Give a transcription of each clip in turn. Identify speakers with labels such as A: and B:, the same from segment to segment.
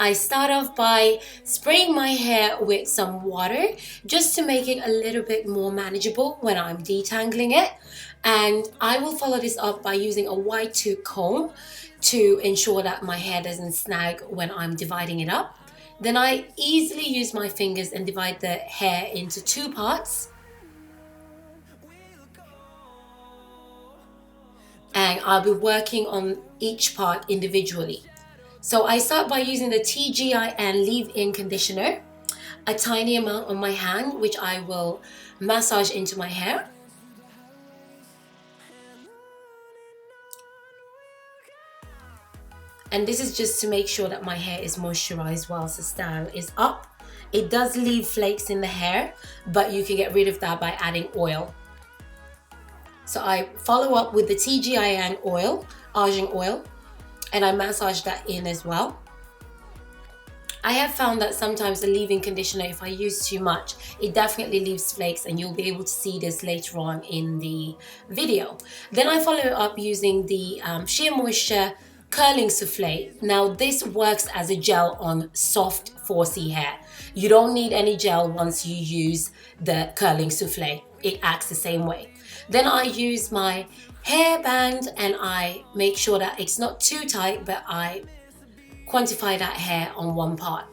A: I start off by spraying my hair with some water just to make it a little bit more manageable when I'm detangling it. And I will follow this up by using a wide tooth comb to ensure that my hair doesn't snag when I'm dividing it up. Then I easily use my fingers and divide the hair into two parts. And I'll be working on each part individually. So I start by using the TGIN leave-in conditioner, a tiny amount on my hand, which I will massage into my hair. And this is just to make sure that my hair is moisturized whilst the style is up. It does leave flakes in the hair, but you can get rid of that by adding oil. So I follow up with the TGIN oil, argan oil, and I massage that in as well. I have found that sometimes the leave-in conditioner, if I use too much, it definitely leaves flakes, and you'll be able to see this later on in the video. Then I follow it up using the Sheer Moisture Curling Souffle. Now this works as a gel on soft 4C hair. You don't need any gel once you use the curling souffle. It acts the same way. Then I use my hairband and I make sure that it's not too tight, but I quantify that hair on one part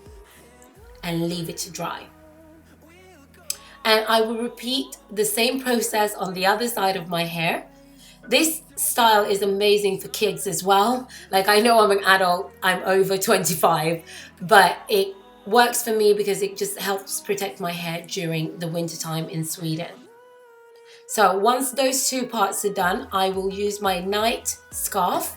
A: and leave it to dry. And I will repeat the same process on the other side of my hair. This style is amazing for kids as well. Like, I know I'm an adult, I'm over 25, but it works for me because it just helps protect my hair during the winter time in Sweden. So once those two parts are done, I will use my night scarf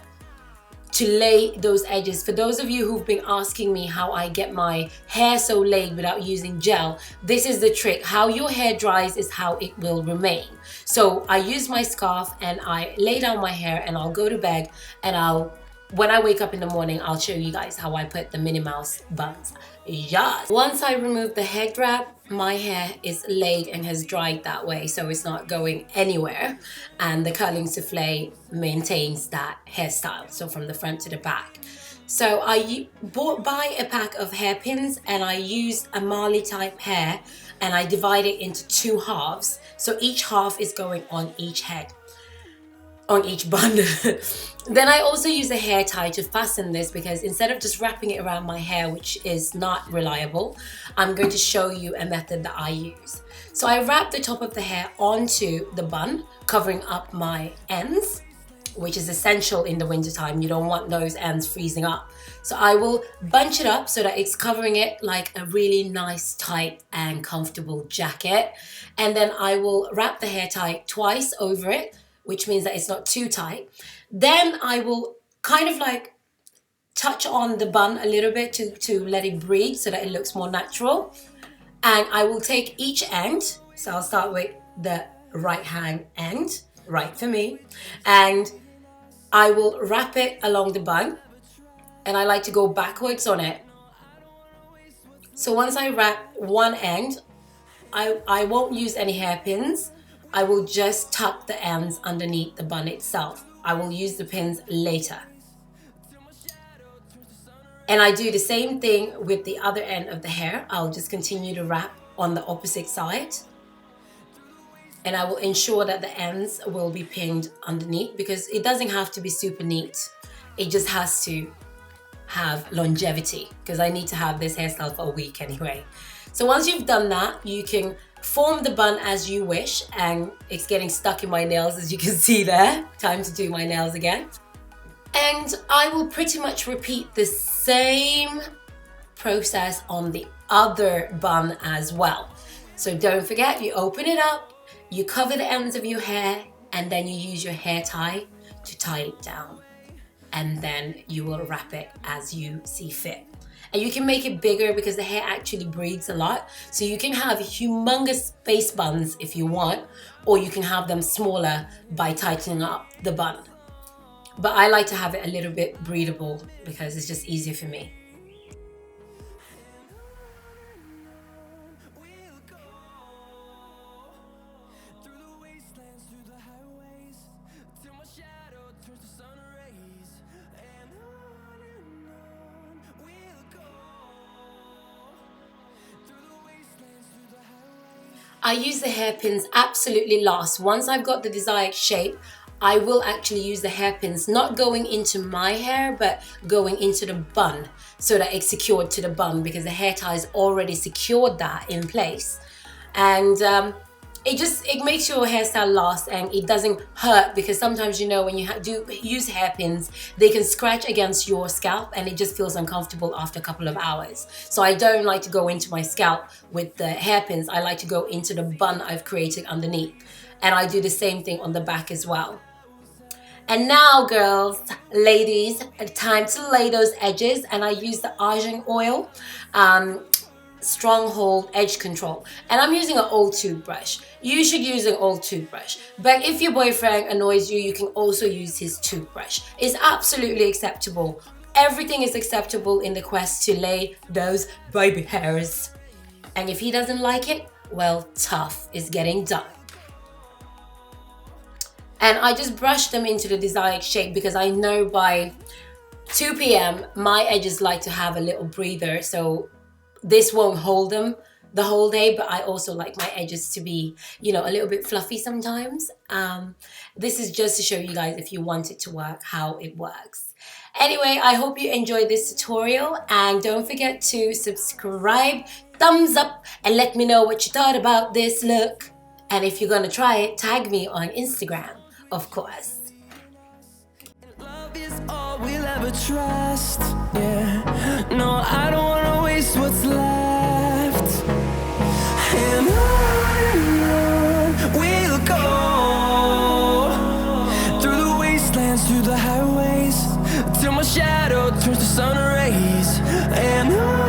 A: to lay those edges. For those of you who've been asking me how I get my hair so laid without using gel, this is the trick. How your hair dries is how it will remain. So I use my scarf and I lay down my hair and I'll go to bed, and when I wake up in the morning, I'll show you guys how I put the Minnie Mouse buns. Yes. Once I remove the head wrap, my hair is laid and has dried that way, so it's not going anywhere. And the curling souffle maintains that hairstyle, so from the front to the back. So I buy a pack of hairpins and I use a Marley type hair and I divide it into two halves. So each half is going on each head, on each bun. Then I also use a hair tie to fasten this, because instead of just wrapping it around my hair, which is not reliable, I'm going to show you a method that I use. So I wrap the top of the hair onto the bun, covering up my ends, which is essential in the wintertime. You don't want those ends freezing up. So I will bunch it up so that it's covering it like a really nice, tight and comfortable jacket. And then I will wrap the hair tie twice over it, which means that it's not too tight. Then I will kind of like touch on the bun a little bit to let it breathe so that it looks more natural. And I will take each end. So I'll start with the right hand end, right for me. And I will wrap it along the bun. And I like to go backwards on it. So once I wrap one end, I won't use any hairpins. I will just tuck the ends underneath the bun itself. I will use the pins later. And I do the same thing with the other end of the hair. I'll just continue to wrap on the opposite side. And I will ensure that the ends will be pinned underneath, because it doesn't have to be super neat. It just has to have longevity, because I need to have this hairstyle for a week anyway. So once you've done that, you can form the bun as you wish, and it's getting stuck in my nails, as you can see there. Time to do my nails again. And I will pretty much repeat the same process on the other bun as well. So don't forget, you open it up, you cover the ends of your hair, and then you use your hair tie to tie it down. And then you will wrap it as you see fit. And you can make it bigger because the hair actually breathes a lot. So you can have humongous face buns if you want, or you can have them smaller by tightening up the bun. But I like to have it a little bit breathable because it's just easier for me. I use the hairpins absolutely last. Once I've got the desired shape, I will actually use the hairpins, not going into my hair, but going into the bun so that it's secured to the bun, because the hair ties already secured that in place. And it makes your hairstyle last, and it doesn't hurt, because sometimes, you know, when you do use hairpins, they can scratch against your scalp and it just feels uncomfortable after a couple of hours. So I don't like to go into my scalp with the hairpins. I like to go into the bun I've created underneath, and I do the same thing on the back as well. And now, girls, ladies, time to lay those edges, and I use the argan oil stronghold edge control, and I'm using an old toothbrush. You should use an old toothbrush, but if your boyfriend annoys you, you can also use his toothbrush. It's absolutely acceptable. Everything is acceptable in the quest to lay those baby hairs, and if he doesn't like it, well, tough is getting done. And I just brush them into the desired shape, because I know by 2 p.m. my edges like to have a little breather, so this won't hold them the whole day, but I also like my edges to be, you know, a little bit fluffy sometimes. This is just to show you guys, if you want it to work, how it works. Anyway, I hope you enjoyed this tutorial, and don't forget to subscribe, thumbs up, and let me know what you thought about this look. And if you're gonna try it, tag me on Instagram, of course.
B: Love is all we'll ever trust. Yeah, no, I don't wanna waste what's left. And on we'll go, through the wastelands, through the highways, till my shadow turns to sun rays. And on